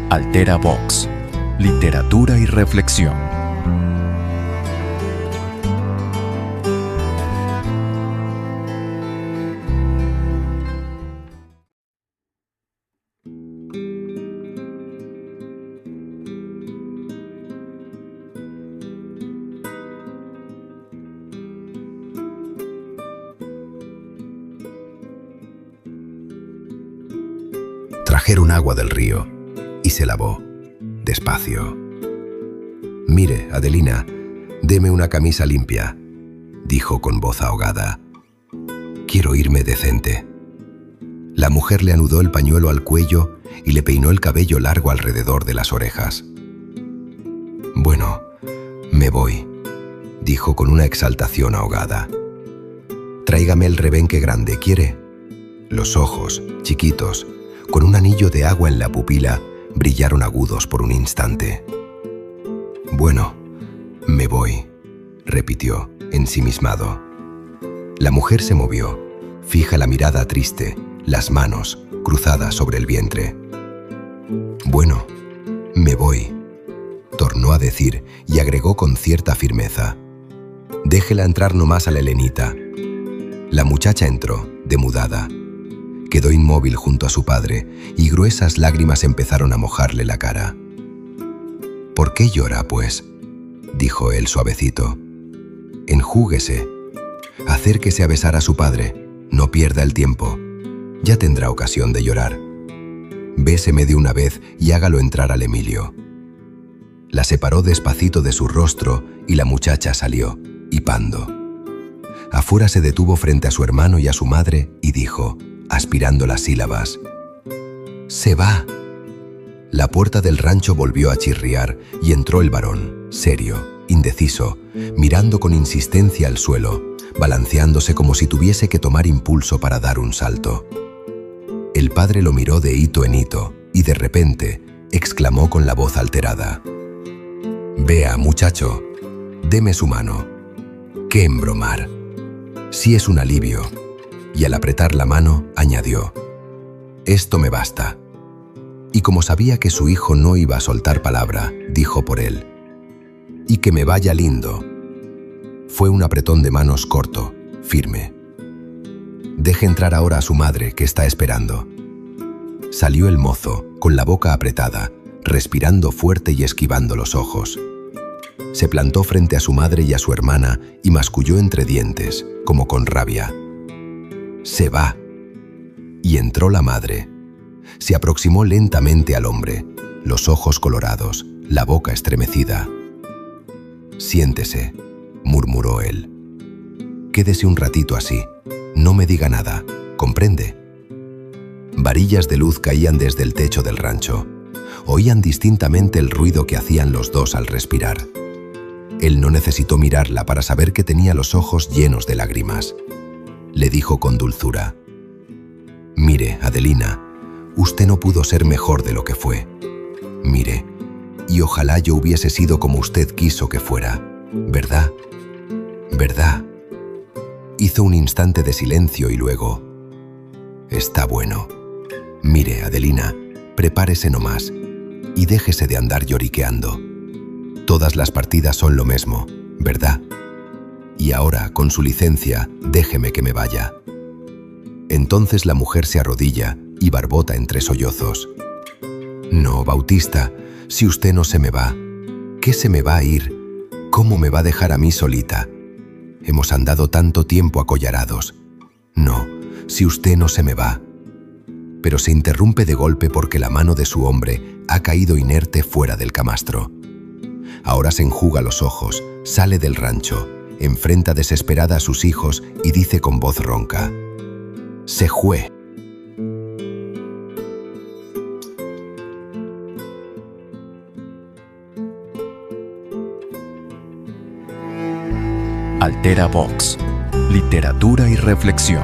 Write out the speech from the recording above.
Altera Vox, literatura y reflexión. Trajeron agua del río y se lavó, despacio. «Mire, Adelina, deme una camisa limpia», dijo con voz ahogada. «Quiero irme decente». La mujer le anudó el pañuelo al cuello y le peinó el cabello largo alrededor de las orejas. «Bueno, me voy», dijo con una exaltación ahogada. «Tráigame el rebenque grande, ¿quiere?» Los ojos, chiquitos, con un anillo de agua en la pupila, brillaron agudos por un instante. «Bueno, me voy», repitió, ensimismado. La mujer se movió, fija la mirada triste, las manos cruzadas sobre el vientre. «Bueno, me voy», tornó a decir y agregó con cierta firmeza. «Déjela entrar nomás a la Helenita». La muchacha entró, demudada. Quedó inmóvil junto a su padre y gruesas lágrimas empezaron a mojarle la cara. «¿Por qué llora, pues?», dijo él suavecito. «Enjúguese. Acérquese a besar a su padre. No pierda el tiempo. Ya tendrá ocasión de llorar. Béseme de una vez y hágalo entrar al Emilio». La separó despacito de su rostro y la muchacha salió, hipando. Afuera se detuvo frente a su hermano y a su madre y dijo, aspirando las sílabas: «Se va». La puerta del rancho volvió a chirriar y entró el varón, serio, indeciso, mirando con insistencia al suelo, balanceándose como si tuviese que tomar impulso para dar un salto. El padre lo miró de hito en hito y de repente exclamó con la voz alterada: «Vea, muchacho, deme su mano. ¿Qué embromar? Sí es un alivio». Y al apretar la mano, añadió: «Esto me basta». Y como sabía que su hijo no iba a soltar palabra, dijo por él: «Y que me vaya lindo». Fue un apretón de manos corto, firme. «Deje entrar ahora a su madre, que está esperando». Salió el mozo, con la boca apretada, respirando fuerte y esquivando los ojos. Se plantó frente a su madre y a su hermana y masculló entre dientes, como con rabia: «Se va». Y entró la madre. Se aproximó lentamente al hombre, los ojos colorados, la boca estremecida. «Siéntese», murmuró él. «Quédese un ratito así, no me diga nada, ¿comprende?». Varillas de luz caían desde el techo del rancho. Oían distintamente el ruido que hacían los dos al respirar. Él no necesitó mirarla para saber que tenía los ojos llenos de lágrimas. Le dijo con dulzura: «Mire, Adelina, usted no pudo ser mejor de lo que fue. Mire, y ojalá yo hubiese sido como usted quiso que fuera, ¿verdad? ¿Verdad?». Hizo un instante de silencio y luego: «Está bueno. Mire, Adelina, prepárese nomás y déjese de andar lloriqueando. Todas las partidas son lo mismo, ¿verdad? Y ahora, con su licencia, déjeme que me vaya». Entonces la mujer se arrodilla y barbota entre sollozos: «No, Bautista, si usted no se me va, ¿qué se me va a ir? ¿Cómo me va a dejar a mí solita? Hemos andado tanto tiempo acollarados. No, si usted no se me va». Pero se interrumpe de golpe porque la mano de su hombre ha caído inerte fuera del camastro. Ahora se enjuga los ojos, sale del rancho, enfrenta desesperada a sus hijos y dice con voz ronca: «Se jue». Altera Vox, literatura y reflexión.